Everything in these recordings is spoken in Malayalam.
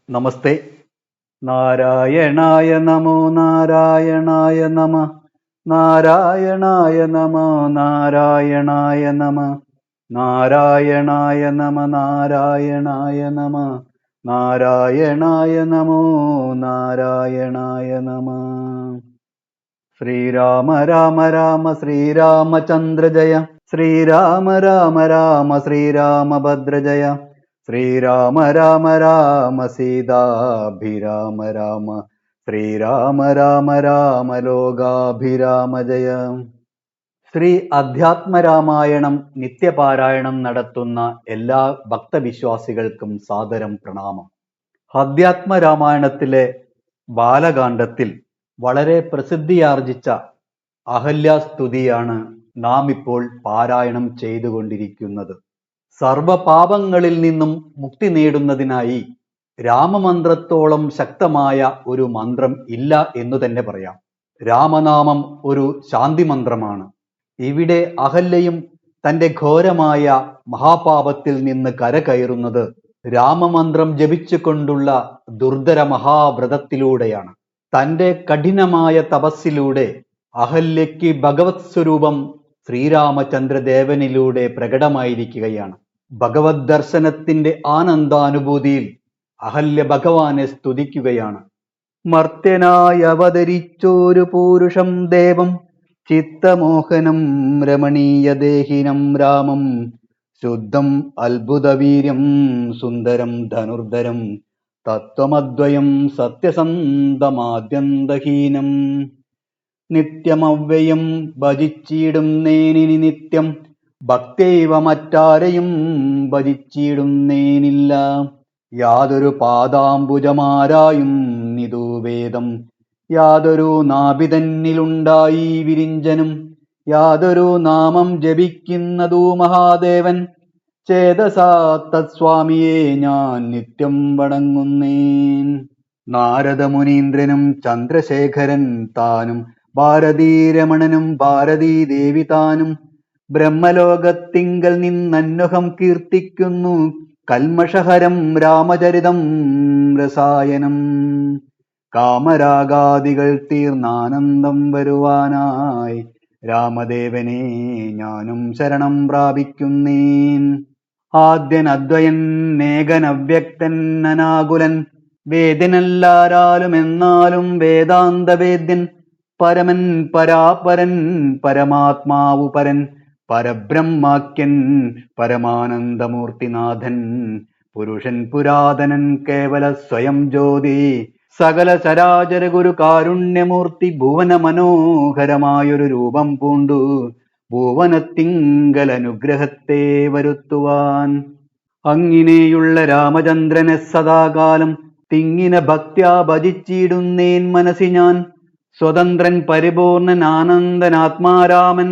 നമസ്തേ. നാരായണായ നമോ നാരായണായ നമ നാരായണായ നമോ നാരായണായ നമ നാരായണായ നമ നാരായണായ നമ നാരായണായ നമോ നാരായണായ നമ. ശ്രീരാമ രാമ രാമ ശ്രീരാമചന്ദ്ര ജയ, ശ്രീരാമ രാമ രാമ ശ്രീരാമഭദ്ര ജയ, ശ്രീരാമ രാമ രാമ സീതാഭിരാമ രാമ, ശ്രീരാമ രാമ രാമ ലോകാഭിരാമ ജയ. ശ്രീ അധ്യാത്മരാമായണം നിത്യപാരായണം നടത്തുന്ന എല്ലാ ഭക്തവിശ്വാസികൾക്കും സാദരം പ്രണാമം. അധ്യാത്മരാമായണത്തിലെ ബാലകാണ്ഡത്തിൽ വളരെ പ്രസിദ്ധിയാർജിച്ച അഹല്യാസ്തുതിയാണ് നാം ഇപ്പോൾ പാരായണം ചെയ്തുകൊണ്ടിരിക്കുന്നത്. സർവപാപങ്ങളിൽ നിന്നും മുക്തി നേടുന്നതിനായി രാമമന്ത്രത്തോളം ശക്തമായ ഒരു മന്ത്രം ഇല്ല എന്നു തന്നെ പറയാം. രാമനാമം ഒരു ശാന്തി മന്ത്രമാണ്. ഇവിടെ അഹല്യയും തൻ്റെ ഘോരമായ മഹാപാപത്തിൽ നിന്ന് കരകയറുന്നത് രാമമന്ത്രം ജപിച്ചുകൊണ്ടുള്ള ദുർധര മഹാവ്രതത്തിലൂടെയാണ്. തൻ്റെ കഠിനമായ തപസ്സിലൂടെ അഹല്യയ്ക്ക് ഭഗവത് സ്വരൂപം ശ്രീരാമചന്ദ്രദേവനിലൂടെ പ്രകടമായിരിക്കുകയാണ്. ഭഗവത് ദർശനത്തിന്റെ ആനന്ദാനുഭൂതിയിൽ അഹല്യ ഭഗവാനെ സ്തുതിക്കുകയാണ്. മർത്യനായി അവതരിച്ചൊരു പൂരുഷം ദേവം, ചിത്തമോഹനം രമണീയദേഹിനം രാമം, ശുദ്ധം അത്ഭുതവീര്യം സുന്ദരം ധനുർധരം, തത്വമദ്വയം സത്യസന്ധമാദ്യന്തഹീനം, നിത്യമവ്യയം ഭജിച്ചിടുന്നേനിനി നിത്യം, ഭക്തൈവ മറ്റാരെയും ഭജിച്ചിടുന്നേനില്ല, യാതൊരു പാദാംബുജമാരായും നിതൂവേദം, യാതൊരു നാഭിതന്നിലുണ്ടായി വിരിഞ്ചനും, യാതൊരു നാമം ജപിക്കുന്നതു മഹാദേവൻ, ചേതസാ തത്സ്വാമിയെ ഞാൻ നിത്യം വണങ്ങുന്നേൻ. നാരദ മുനീന്ദ്രനും ചന്ദ്രശേഖരൻ താനും, ഭാരതീരമണനും ഭാരതീദേവി താനും, ബ്രഹ്മലോകത്തിങ്കൽ നിന്നന്വഹം കീർത്തിക്കുന്നു കൽമഷഹരം രാമചരിതം രസായനം. കാമരാഗാദികൾ തീർന്നാനന്ദം വരുവാനായി രാമദേവനെ ഞാനും ശരണം പ്രാപിക്കുന്നേൻ. ആദ്യൻ അദ്വയൻ ഏകൻ അവ്യക്തൻ അനാകുലൻ, വേദ്യനല്ലാരാലും എന്നാലും വേദാന്ത വേദ്യൻ, പരമൻ പരാപരൻ പരമാത്മാവു പരൻ, പരബ്രഹ്മാഖ്യൻ പരമാനന്ദമൂർത്തിനാഥൻ, പുരുഷൻ പുരാതനൻ കേവല സ്വയം ജ്യോതി, സകല ചരാചര ഗുരു കാരുണ്യമൂർത്തി, ഭുവന മനോഹരമായൊരു രൂപം പൂണ്ടു ഭുവനത്തിങ്കൽ അനുഗ്രഹത്തെ വരുത്തുവാൻ. അങ്ങിനെയുള്ള രാമചന്ദ്രനെ സദാകാലം തിങ്ങിന ഭക്ത്യാ ഭജിച്ചിടുന്നേൻ മനസ്സി ഞാൻ. സ്വതന്ത്രൻ പരിപൂർണൻ ആനന്ദൻ ആത്മാരാമൻ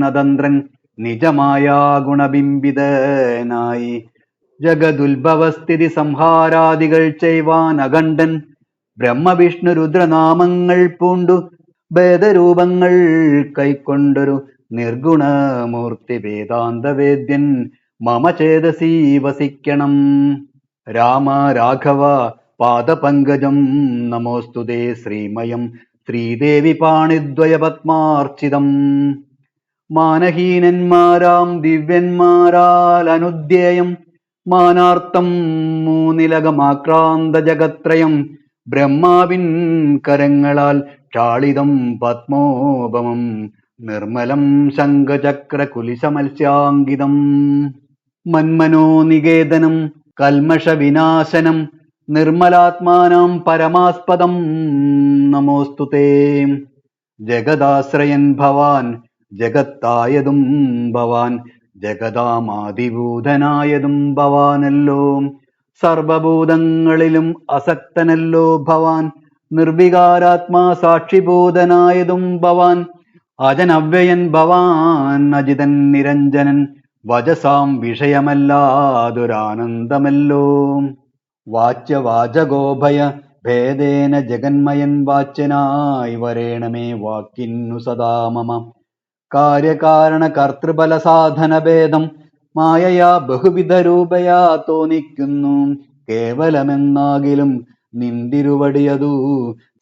അതന്ത്രൻ, നിജമായ ഗുണബിംബിതനായി ജഗദുത്ഭവസ്ഥിതി സംഹാരാദികൾ ചെയ്വാൻ അഖണ്ഡൻ, ബ്രഹ്മവിഷ്ണു രുദ്രനാമങ്ങൾ പൂണ്ടു ഭേദരൂപങ്ങൾ കൈക്കൊണ്ടൊരു നിർഗുണമൂർത്തി വേദാന്തവേദ്യൻ മമ ചേതസി വസിക്കണം. രാമ രാഘവ പാദപങ്കജം നമോസ്തുതേ ശ്രീമയം, ശ്രീദേവി പാണിദ്വയപത്മാർച്ചിതം. മാനഹീനന്മാരാം ദിവ്യന്മാരാൽ അനുദ്യേയം, മാനാർത്ഥം മൂന്നിലകമാക്രാന്ത ജഗത്രയം, ബ്രഹ്മാവിൻ കരങ്ങളാൽ ക്ഷാളിതം പത്മോപമം, നിർമ്മലം ശംഖചക്ര കുലിശമത്സ്യാങ്കിതം. മന്മനോനികേതനം കൽമഷ വിനാശനം, നിർമ്മലാത്മാനം പരമാസ്പദം നമോസ്തുതേ. ജഗദാശ്രയൻ ഭവാൻ ജഗത്തായതും ഭവാൻ, ജഗദാമാദിഭൂതനായതും ഭവാനല്ലോ, സർവഭൂതങ്ങളിലും അസക്തനല്ലോ ഭവാൻ, നിർവികാരാത്മാ സാക്ഷിഭൂതനായതും ഭവാൻ, അജനവ്യയൻ ഭവാൻ അജിതൻ നിരഞ്ജനൻ, വചസാം വിഷയമല്ലാതൊരാനന്ദമല്ലോ. വാച്യവാചകോഭയ ഭേദേന ജഗന്മയൻ വാച്യനായി വരേണമേ വാക്കിന്നു സദാ മമ. കാര്യകാരണ കർത്തൃഫല സാധന ഭേദം മായയാ ബഹുവിധ രൂപയാ തോന്നിക്കുന്നു, കേവലമെന്നാകിലും നിന്തിരുവടിയതു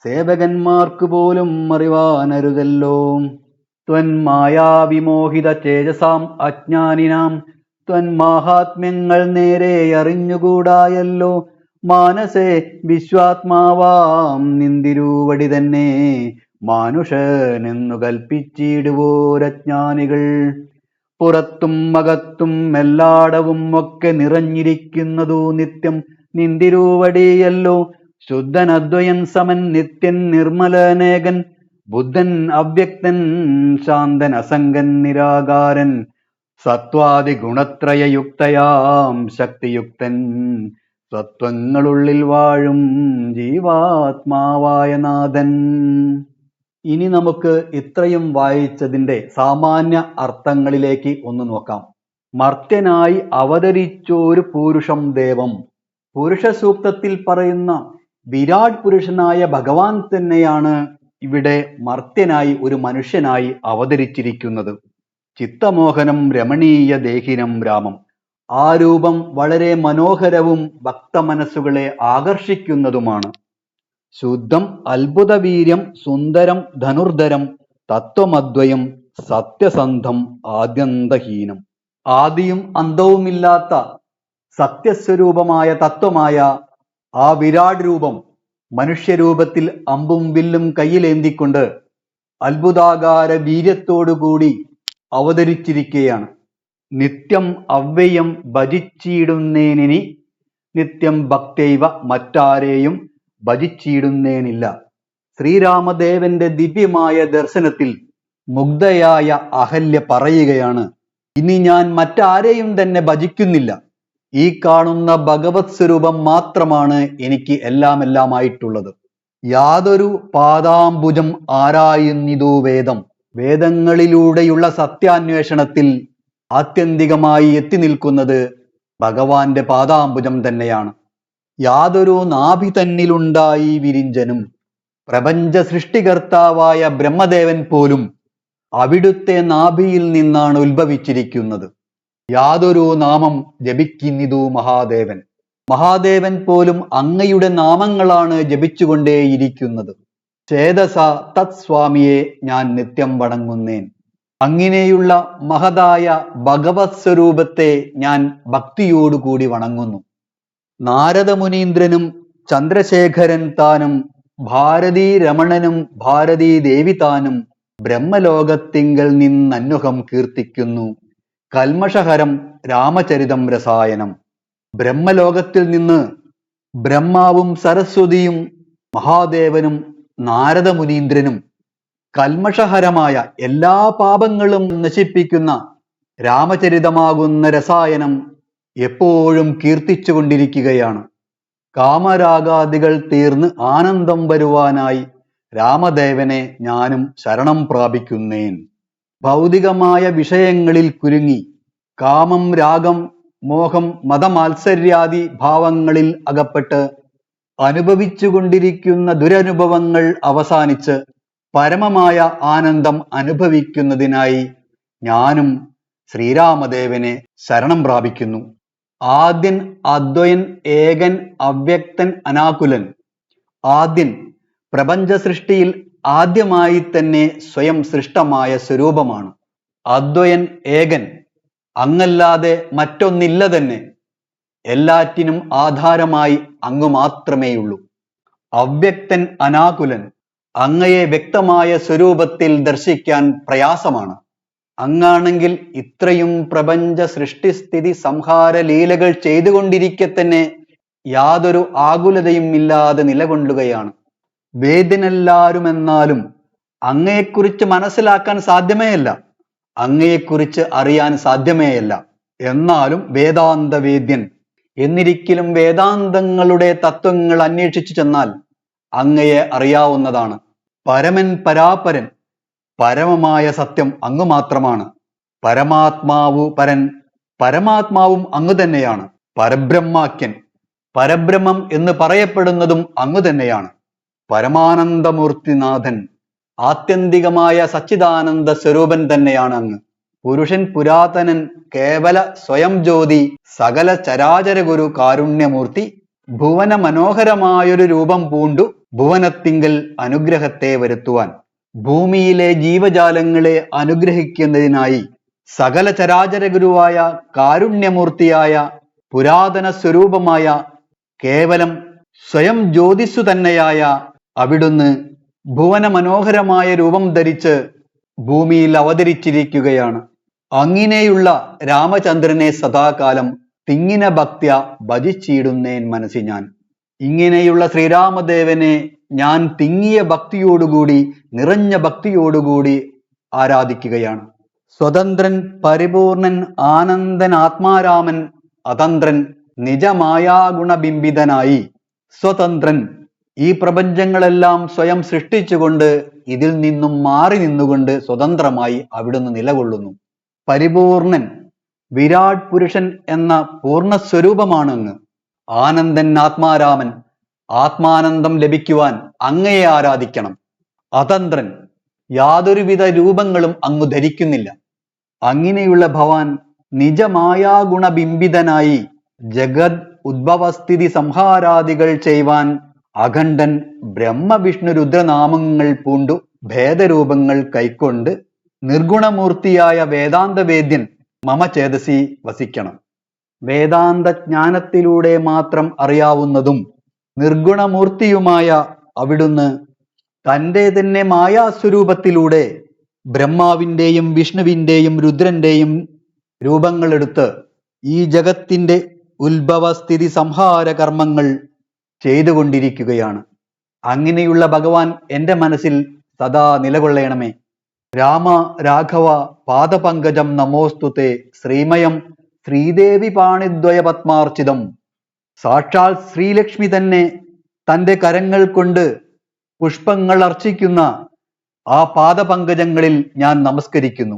സേവകന്മാർക്കു പോലും അറിവാനരുതല്ലോ. ത്വന്മായാവിമോഹിത ചേജസാം അജ്ഞാനിനാം ത്വന്മാഹാത്മ്യങ്ങൾ നേരെ അറിഞ്ഞുകൂടായല്ലോ. മാനസേ വിശ്വാത്മാവാം നിന്തിരുവടി തന്നെ മാനുഷനെന്നു കൽപ്പിച്ചിടുവോരജ്ഞാനികൾ. പുറത്തും അകത്തും എല്ലാടവും ഒക്കെ നിറഞ്ഞിരിക്കുന്നതു നിത്യം നിന്തിരുവടിയല്ലോ. ശുദ്ധൻ അദ്വയൻ സമൻ നിത്യൻ നിർമ്മലനേകൻ ബുദ്ധൻ അവ്യക്തൻ ശാന്തൻ അസംഗൻ നിരാകാരൻ സത്വാദി ഗുണത്രയയുക്തയാം ശക്തിയുക്തൻ സത്വങ്ങളുള്ളിൽ വാഴും ജീവാത്മാവായ നാഥൻ. ഇനി നമുക്ക് ഇത്രയും വായിച്ചതിൻ്റെ സാമാന്യ അർത്ഥങ്ങളിലേക്ക് ഒന്ന് നോക്കാം. മർത്യനായി അവതരിച്ചോരു പൂരുഷം ദേവം. പുരുഷ സൂക്തത്തിൽ പറയുന്ന വിരാട് പുരുഷനായ ഭഗവാൻ തന്നെയാണ് ഇവിടെ മർത്യനായി ഒരു മനുഷ്യനായി അവതരിച്ചിരിക്കുന്നത്. ചിത്തമോഹനം രമണീയ ദേഹിനം രാമം. ആ രൂപം വളരെ മനോഹരവും ഭക്തമനസ്സുകളെ ആകർഷിക്കുന്നതുമാണ്. ശുദ്ധം അത്ഭുതവീര്യം സുന്ദരം ധനുർധരം തത്വമദ്വയം സത്യസന്ധം ആദ്യന്തഹീനം. ആദിയും അന്തവുമില്ലാത്ത സത്യസ്വരൂപമായ തത്വമായ ആ വിരാട് രൂപം മനുഷ്യരൂപത്തിൽ അമ്പും വില്ലും കയ്യിലേന്തിക്കൊണ്ട് അത്ഭുതാകാര വീര്യത്തോടുകൂടി അവതരിച്ചിരിക്കുകയാണ്. നിത്യം അവ്യയം ഭജിച്ചിടുന്നേനിനി നിത്യം ഭക്തൈവ മറ്റാരെയും ഭജിച്ചിടുന്നേനില്ല. ശ്രീരാമദേവന്റെ ദിവ്യമായ ദർശനത്തിൽ മുഗ്ധയായ അഹല്യ പറയുകയാണ്, ഇനി ഞാൻ മറ്റാരെയും തന്നെ ഭജിക്കുന്നില്ല. ഈ കാണുന്ന ഭഗവത് സ്വരൂപം മാത്രമാണ് എനിക്ക് എല്ലാമായിട്ടുള്ളത്. യാതൊരു പാദാംബുജം ആരായുന്നിതു വേദം. വേദങ്ങളിലൂടെയുള്ള സത്യാന്വേഷണത്തിൽ ആത്യന്തികമായി എത്തി നിൽക്കുന്നത് ഭഗവാന്റെ പാദാംബുജം തന്നെയാണ്. യാതൊരു നാഭി തന്നിലുണ്ടായി വിരിഞ്ചനും. പ്രപഞ്ച സൃഷ്ടികർത്താവായ ബ്രഹ്മദേവൻ പോലും അവിടുത്തെ നാഭിയിൽ നിന്നാണ് ഉത്ഭവിച്ചിരിക്കുന്നത്. യാതൊരു നാമം ജപിക്കുന്നിതു മഹാദേവൻ. മഹാദേവൻ പോലും അങ്ങയുടെ നാമങ്ങളാണ് ജപിച്ചുകൊണ്ടേയിരിക്കുന്നത്. ചേതസ തത് സ്വാമിയെ ഞാൻ നിത്യം വണങ്ങുന്നേൻ. അങ്ങനെയുള്ള മഹതായ ഭഗവത് സ്വരൂപത്തെ ഞാൻ ഭക്തിയോടുകൂടി വണങ്ങുന്നു. നാരദമുനീന്ദ്രനും ചന്ദ്രശേഖരൻ താനും ഭാരതീ രമണനും ഭാരതീ ദേവി താനും ബ്രഹ്മലോകത്തിങ്കൽ നിന്നന്വഹം കീർത്തിക്കുന്നു കൽമഷഹരം രാമചരിതം രസായനം. ബ്രഹ്മലോകത്തിൽ നിന്ന് ബ്രഹ്മാവും സരസ്വതിയും മഹാദേവനും നാരദമുനീന്ദ്രനും കൽമഷഹരമായ എല്ലാ പാപങ്ങളും നശിപ്പിക്കുന്ന രാമചരിതമാകുന്ന രസായനം എപ്പോഴും കീർത്തിച്ചു കൊണ്ടിരിക്കുകയാണ്. കാമരാഗാദികൾ തീർന്ന് ആനന്ദം വരുവാനായി രാമദേവനെ ഞാനും ശരണം പ്രാപിക്കുന്നേൻ. ഭൗതികമായ വിഷയങ്ങളിൽ കുരുങ്ങി കാമം രാഗം മോഹം മതമാത്സര്യാദി ഭാവങ്ങളിൽ അകപ്പെട്ട് അനുഭവിച്ചു കൊണ്ടിരിക്കുന്ന ദുരനുഭവങ്ങൾ അവസാനിച്ച് പരമമായ ആനന്ദം അനുഭവിക്കുന്നതിനായി ഞാനും ശ്രീരാമദേവനെ ശരണം പ്രാപിക്കുന്നു. ആദ്യൻ അദ്വയൻ ഏകൻ അവ്യക്തൻ അനാകുലൻ. ആദ്യൻ പ്രപഞ്ച സൃഷ്ടിയിൽ ആദ്യമായി തന്നെ സ്വയം സൃഷ്ടമായ സ്വരൂപമാണ്. അദ്വയൻ ഏകൻ, അങ്ങല്ലാതെ മറ്റൊന്നില്ല തന്നെ. എല്ലാറ്റിനും ആധാരമായി അങ്ങ് മാത്രമേയുള്ളൂ. അവ്യക്തൻ അനാകുലൻ, അങ്ങയെ വ്യക്തമായ സ്വരൂപത്തിൽ ദർശിക്കാൻ പ്രയാസമാണ്. അങ്ങാണെങ്കിൽ ഇത്രയും പ്രപഞ്ച സൃഷ്ടിസ്ഥിതി സംഹാര ലീലകൾ ചെയ്തുകൊണ്ടിരിക്കെ തന്നെ യാതൊരു ആകുലതയും ഇല്ലാതെ നിലകൊള്ളുകയാണ്. വേദ്യനെല്ലാരുമെന്നാലും അങ്ങയെക്കുറിച്ച് മനസ്സിലാക്കാൻ സാധ്യമേയല്ല, അങ്ങയെക്കുറിച്ച് അറിയാൻ സാധ്യമേയല്ല. എന്നാലും വേദാന്ത വേദ്യൻ എന്നിരിക്കലും വേദാന്തങ്ങളുടെ തത്വങ്ങൾ അന്വേഷിച്ചു ചെന്നാൽ അങ്ങയെ അറിയാവുന്നതാണ്. പരമൻ പരാപരൻ, പരമമായ സത്യം അങ്ങ് മാത്രമാണ്. പരമാത്മാവു പരൻ, പരമാത്മാവും അങ്ങ് തന്നെയാണ്. പരബ്രഹ്മാഖ്യൻ, പരബ്രഹ്മം എന്ന് പറയപ്പെടുന്നതും അങ്ങ് തന്നെയാണ്. പരമാനന്ദമൂർത്തിനാഥൻ, ആത്യന്തികമായ സച്ചിദാനന്ദ സ്വരൂപൻ തന്നെയാണ് അങ്ങ്. പുരുഷൻ പുരാതനൻ കേവല സ്വയം ജ്യോതി സകല ചരാചര ഗുരു കാരുണ്യമൂർത്തി ഭുവന മനോഹരമായൊരു രൂപം പൂണ്ടു ഭുവനത്തിങ്കൽ അനുഗ്രഹത്തെ വരുത്തുവാൻ. ഭൂമിയിലെ ജീവജാലങ്ങളെ അനുഗ്രഹിക്കുന്നതിനായി സകല ചരാചര ഗുരുവായ കാരുണ്യമൂർത്തിയായ പുരാതന സ്വരൂപമായ കേവലം സ്വയം ജ്യോതിസ്സു തന്നെയായ അവിടുന്ന് ഭുവന മനോഹരമായ രൂപം ധരിച്ച് ഭൂമിയിൽ അവതരിച്ചിരിക്കുകയാണ്. അങ്ങിനെയുള്ള രാമചന്ദ്രനെ സദാകാലം തിങ്ങിന ഭക്ത്യ ഭജിച്ചിടുന്നേൻ മനസ്സി ഞാൻ. ഇങ്ങനെയുള്ള ശ്രീരാമദേവനെ ഞാൻ തിങ്ങിയ ഭക്തിയോടുകൂടി, നിറഞ്ഞ ഭക്തിയോടുകൂടി ആരാധിക്കുകയാണ്. സ്വതന്ത്രൻ, പരിപൂർണൻ, ആനന്ദൻ, ആത്മാരാമൻ, അതന്ത്രൻ, നിജമായാഗുണബിംബിതനായി സ്വതന്ത്രൻ, ഈ പ്രപഞ്ചങ്ങളെല്ലാം സ്വയം സൃഷ്ടിച്ചുകൊണ്ട് ഇതിൽ നിന്നും മാറി നിന്നുകൊണ്ട് സ്വതന്ത്രമായി അവിടുന്ന് നിലകൊള്ളുന്നു. പരിപൂർണൻ, വിരാട് പുരുഷൻ എന്ന പൂർണ്ണസ്വരൂപമാണ് അങ്ങ്. ആനന്ദൻ, ആത്മാരാമൻ, ആത്മാനന്ദം ലഭിക്കുവാൻ അങ്ങയെ ആരാധിക്കണം. അതന്ത്രൻ, യാതൊരുവിധ രൂപങ്ങളും അങ്ങ് ധരിക്കുന്നില്ല. അങ്ങനെയുള്ള ഭവാൻ നിജമായാഗുണബിംബിതനായി ജഗത് ഉദ്ഭവസ്ഥിതി സംഹാരാദികൾ ചെയ്യുവാൻ അഖണ്ഡൻ ബ്രഹ്മവിഷ്ണു രുദ്രനാമങ്ങൾ പൂണ്ടു ഭേദരൂപങ്ങൾ കൈക്കൊണ്ട് നിർഗുണമൂർത്തിയായ വേദാന്തവേദ്യൻ മമ ചേതസി വസിക്കണം. വേദാന്ത ജ്ഞാനത്തിലൂടെ മാത്രം അറിയാവുന്നതും നിർഗുണമൂർത്തിയുമായ അവിടുന്ന് തൻ്റെ തന്നെ മായാസ്വരൂപത്തിലൂടെ ബ്രഹ്മാവിൻ്റെയും വിഷ്ണുവിൻ്റെയും രുദ്രൻ്റെയും രൂപങ്ങളെടുത്ത് ഈ ജഗത്തിൻ്റെ ഉത്ഭവസ്ഥിതി സംഹാര കർമ്മങ്ങൾ ചെയ്തുകൊണ്ടിരിക്കുകയാണ്. അങ്ങനെയുള്ള ഭഗവാൻ എൻ്റെ മനസ്സിൽ സദാ നിലകൊള്ളണമേ. രാമ രാഘവ പാദപങ്കജം നമോസ്തുതേ ശ്രീമയം ശ്രീദേവി പാണിദ്വയ പത്മാർച്ചിതം. സാക്ഷാൽ ശ്രീലക്ഷ്മി തന്നെ തൻ്റെ കരങ്ങൾ കൊണ്ട് പുഷ്പങ്ങൾ അർച്ചിക്കുന്ന ആ പാദപങ്കജങ്ങളിൽ ഞാൻ നമസ്കരിക്കുന്നു.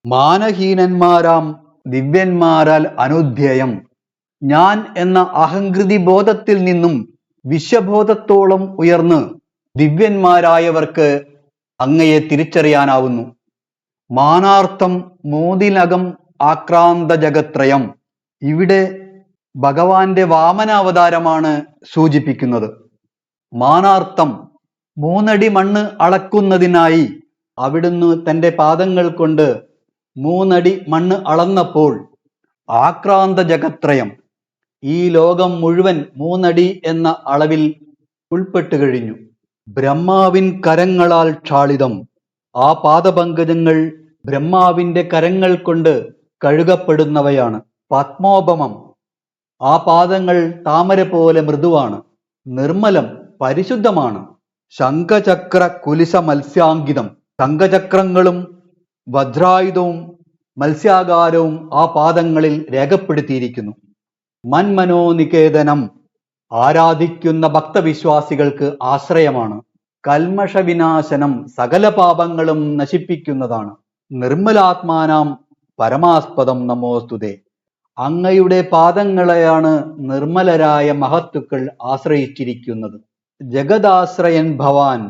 മാനഹീനന്മാരാം ദിവ്യന്മാരാൽ അനുധ്യേയം, ഞാൻ എന്ന അഹങ്കൃതി ബോധത്തിൽ നിന്നും വിശ്വബോധത്തോളം ഉയർന്ന് ദിവ്യന്മാരായവർക്ക് അങ്ങയെ തിരിച്ചറിയാനാവുന്നു. മാനാർത്ഥം മൂതിനകം ആക്രാന്ത ജഗത്രയം, ഇവിടെ ഭഗവാന്റെ വാമനാവതാരമാണ് സൂചിപ്പിക്കുന്നത്. മാനാർത്ഥം, 3 അടി മണ്ണ് അളക്കുന്നതിനായി അവിടുന്ന് തൻ്റെ പാദങ്ങൾ കൊണ്ട് 3 അടി മണ്ണ് അളന്നപ്പോൾ ആക്രാന്ത ജഗത്രയം, ഈ ലോകം മുഴുവൻ 3 അടി എന്ന അളവിൽ ഉൾപ്പെട്ടു കഴിഞ്ഞു. ബ്രഹ്മാവിൻ കരങ്ങളാൽ ക്ഷാളിതം, ആ പാദപങ്കജങ്ങൾ ബ്രഹ്മാവിൻ്റെ കരങ്ങൾ കൊണ്ട് കഴുകപ്പെടുന്നവയാണ്. പത്മോപമം, ആ പാദങ്ങൾ താമര പോലെ മൃദുവാണ്. നിർമ്മലം, പരിശുദ്ധമാണ്. ശംഖചക്ര കുലിശ മത്സ്യാങ്കിതം, ശംഖചക്രങ്ങളും വജ്രായുധവും മത്സ്യാകാരവും ആ പാദങ്ങളിൽ രേഖപ്പെടുത്തിയിരിക്കുന്നു. മന്മനോനികേതനം, ആരാധിക്കുന്ന ഭക്തവിശ്വാസികൾക്ക് ആശ്രയമാണ്. കൽമഷവിനാശനം, സകല പാപങ്ങളും നശിപ്പിക്കുന്നതാണ്. നിർമ്മലാത്മാനാം പരമാസ്പദം നമോസ്തുതേ, അങ്ങയുടെ പാദങ്ങളെയാണ് നിർമ്മലരായ മഹത്തുക്കൾ ആശ്രയിച്ചിരിക്കുന്നത്. ജഗദാശ്രയൻ ഭവാൻ,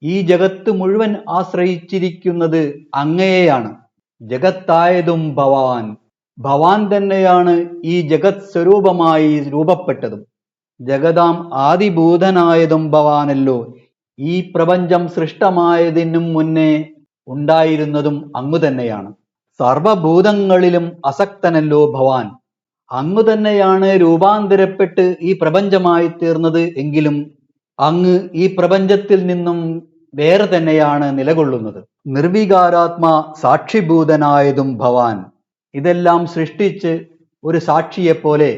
ഈ ജഗത്ത് മുഴുവൻ ആശ്രയിച്ചിരിക്കുന്നത് അങ്ങയെയാണ്. ജഗത്തായതും ഭവാൻ, ഭവാൻ തന്നെയാണ് ഈ ജഗത് സ്വരൂപമായി രൂപപ്പെട്ടതും. ജഗതാം ആദിഭൂതനായതും ഭവാനല്ലോ, ഈ പ്രപഞ്ചം സൃഷ്ടമായതിനും മുന്നേ ഉണ്ടായിരുന്നതും അങ്ങു തന്നെയാണ്. സർവഭൂതങ്ങളിലും അസക്തനല്ലോ ഭവാൻ, അങ്ങു തന്നെയാണ് രൂപാന്തരപ്പെട്ട് ഈ പ്രപഞ്ചമായി തീർന്നത്. എങ്കിലും അങ്ങ് ഈ പ്രപഞ്ചത്തിൽ നിന്നും വേറെ തന്നെയാണ് നിലകൊള്ളുന്നത്. നിർവികാരാത്മാ സാക്ഷിഭൂതനായതും ഭവാൻ, ഇതെല്ലാം സൃഷ്ടിച്ച് ഒരു സാക്ഷിയെപ്പോലെ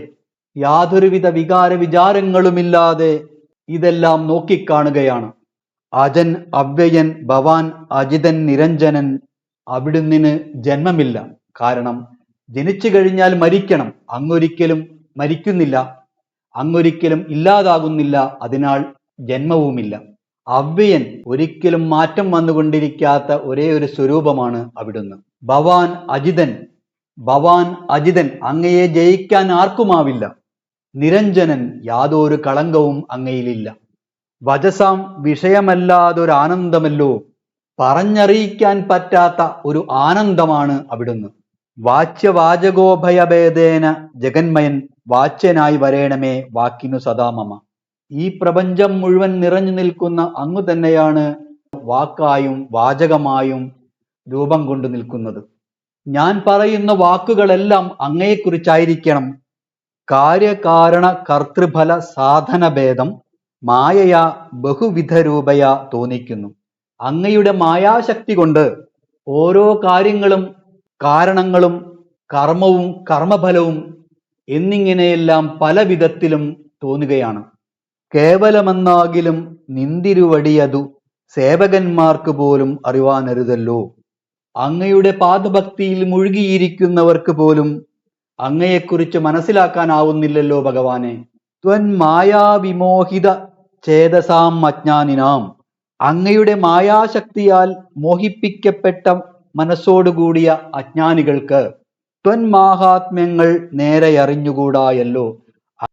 യാതൊരുവിധ വികാര വിചാരങ്ങളുമില്ലാതെ ഇതെല്ലാം നോക്കിക്കാണുകയാണ്. അജൻ അവ്യയൻ ഭവാൻ അജിതൻ നിരഞ്ജനൻ, അവിടുന്ന് ജന്മമില്ല. കാരണം ജനിച്ചു കഴിഞ്ഞാൽ മരിക്കണം. അങ്ങൊരിക്കലും മരിക്കുന്നില്ല, അങ്ങൊരിക്കലും ഇല്ലാതാകുന്നില്ല. അതിനാൽ ജന്മവുമില്ല. അവ്യയൻ, ഒരിക്കലും മാറ്റം വന്നുകൊണ്ടിരിക്കാത്ത ഒരേ ഒരു സ്വരൂപമാണ് അവിടുന്ന്. ഭവാൻ അജിതൻ, ഭവാൻ അജിതൻ, അങ്ങയെ ജയിക്കാൻ ആർക്കുമാവില്ല. നിരഞ്ജനൻ, യാതൊരു കളങ്കവും അങ്ങയിലില്ല. വചസാം വിഷയമല്ലാതൊരാനന്ദമല്ലോ, പറഞ്ഞറിയിക്കാൻ പറ്റാത്ത ഒരു ആനന്ദമാണ് അവിടുന്ന്. വാച്യവാചകോഭയഭേദേന ജഗന്മയൻ, വാച്യനായി വരേണമേ വാക്കിനു സദാ മമ. ഈ പ്രപഞ്ചം മുഴുവൻ നിറഞ്ഞു നിൽക്കുന്ന അങ്ങു തന്നെയാണ് വാക്കായും വാചകമായും രൂപം കൊണ്ടു നിൽക്കുന്നത്. ഞാൻ പറയുന്ന വാക്കുകളെല്ലാം അങ്ങയെക്കുറിച്ചായിരിക്കണം. കാര്യകാരണ കർത്തൃഫല സാധനഭേദം മായയാ ബഹുവിധരൂപയാ തോന്നിക്കുന്നു. അങ്ങയുടെ മായാശക്തി കൊണ്ട് ഓരോ കാര്യങ്ങളും കാരണങ്ങളും കർമ്മവും കർമ്മഫലവും എന്നിങ്ങനെയെല്ലാം പല വിധത്തിലും തോന്നുകയാണ്. കേവലമെന്നാകിലും നിന്തിരുവടിയതു സേവകന്മാർക്ക് പോലും അറിവാനരുതല്ലോ. അങ്ങയുടെ പാദഭക്തിയിൽ മുഴുകിയിരിക്കുന്നവർക്ക് പോലും അങ്ങയെക്കുറിച്ച് മനസ്സിലാക്കാനാവുന്നില്ലല്ലോ ഭഗവാനെ. ത്വൻ മായാവിമോഹിത ചേതസാം അജ്ഞാനിനാം. അങ്ങയുടെ മായാശക്തിയാൽ മോഹിപ്പിക്കപ്പെട്ട മനസ്സോടുകൂടിയ അജ്ഞാനികൾക്ക് ത്വൻ മാഹാത്മ്യങ്ങൾ നേരെയറിഞ്ഞുകൂടായല്ലോ.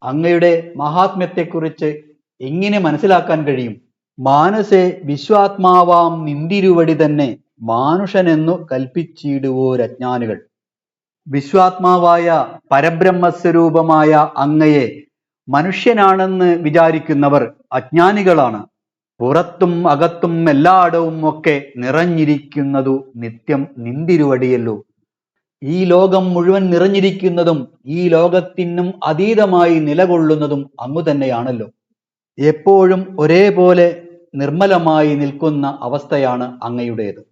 അങ്ങയുടെ മഹാത്മ്യത്തെക്കുറിച്ച് എങ്ങനെ മനസ്സിലാക്കാൻ കഴിയും? മാനസേ വിശ്വാത്മാവാം നിന്തിരുവടി തന്നെ മാനുഷനെന്നു കൽപ്പിച്ചിടുവോരജ്ഞാനികൾ. വിശ്വാത്മാവായ പരബ്രഹ്മസ്വരൂപമായ അങ്ങയെ മനുഷ്യനാണെന്ന് വിചാരിക്കുന്നവർ അജ്ഞാനികളാണ്. പുറത്തും അകത്തും എല്ലായിടവും ഒക്കെ നിറഞ്ഞിരിക്കുന്നതു നിത്യം നിന്തിരുവടിയല്ലോ. ഈ ലോകം മുഴുവൻ നിറഞ്ഞിരിക്കുന്നതും ഈ ലോകത്തിനും അതീതമായി നിലകൊള്ളുന്നതും അങ്ങു തന്നെയാണല്ലോ. എപ്പോഴും ഒരേപോലെ നിർമ്മലമായി നിൽക്കുന്ന അവസ്ഥയാണ് അങ്ങയുടേത്.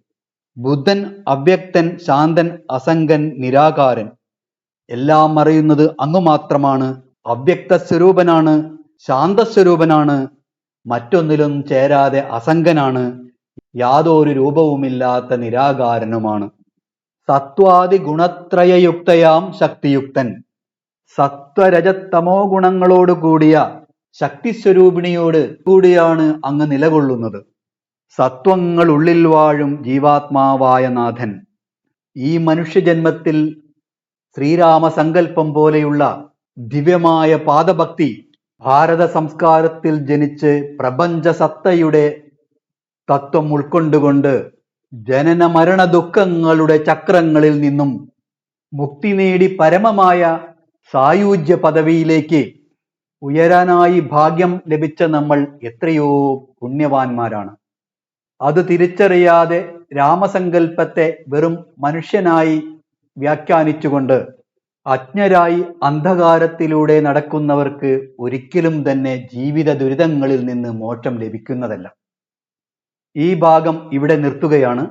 ബുദ്ധൻ, അവ്യക്തൻ, ശാന്തൻ, അസംഗൻ, നിരാകാരൻ. എല്ലാം അറിയുന്നത് അങ്ങു മാത്രമാണ്. അവ്യക്ത സ്വരൂപനാണ്, ശാന്തസ്വരൂപനാണ്, മറ്റൊന്നിലും ചേരാതെ അസംഗനാണ്, യാതൊരു രൂപവുമില്ലാത്ത നിരാകാരനുമാണ്. സത്വാദി ഗുണത്രയയുക്തയാം ശക്തിയുക്തൻ. സത്വരജതമോ ഗുണങ്ങളോട് കൂടിയ ശക്തിസ്വരൂപിണിയോട് കൂടിയാണ് അങ്ങ് നിലകൊള്ളുന്നത്. സത്വങ്ങൾ ഉള്ളിൽ വാഴും ജീവാത്മാവായ നാഥൻ. ഈ മനുഷ്യജന്മത്തിൽ ശ്രീരാമസങ്കല്പം പോലെയുള്ള ദിവ്യമായ പാദഭക്തി ഭാരത സംസ്കാരത്തിൽ ജനിച്ച് പ്രപഞ്ചസത്തയുടെ തത്വം ഉൾക്കൊണ്ടുകൊണ്ട് ജനന മരണ ദുഃഖങ്ങളുടെ ചക്രങ്ങളിൽ നിന്നും മുക്തി നേടി പരമമായ സായുജ്യ പദവിയിലേക്ക് ഉയരാനായി ഭാഗ്യം ലഭിച്ച നമ്മൾ എത്രയോ പുണ്യവാന്മാരാണ്. അത് തിരിച്ചറിയാതെ രാമസങ്കല്പത്തെ വെറും മനുഷ്യനായി വ്യാഖ്യാനിച്ചുകൊണ്ട് അജ്ഞരായി അന്ധകാരത്തിലൂടെ നടക്കുന്നവർക്ക് ഒരിക്കലും തന്നെ ജീവിത ദുരിതങ്ങളിൽ നിന്ന് മോക്ഷം ലഭിക്കുന്നതല്ല. ഈ ഭാഗം ഇവിടെ നിർത്തുകയാണ്.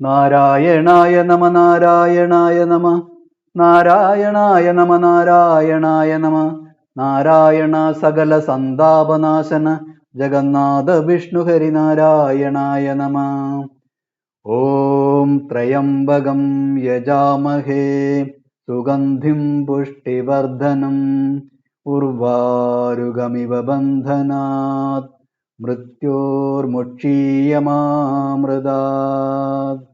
നാരായണായ നമ, നാരായണായ നമ, നാരായണായ നമ, നാരായണായ നമ. നാരായണ സകല സന്താപനാശന ജഗന്നാഥ വിഷ്ണു ഹരി നാരായണായ നമ. ഓം ത്രയംബകം യജാമഹേ സുഗന്ധിം പുഷ്ടിവർദ്ധനം ഉർവാരുകമിവ ബന്ധനാത് മൃത്യോർമുക്ഷീയമാമൃതാത്.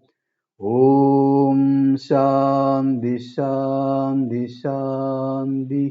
ഓം ശാന്തി ശാന്തി ശാന്തി.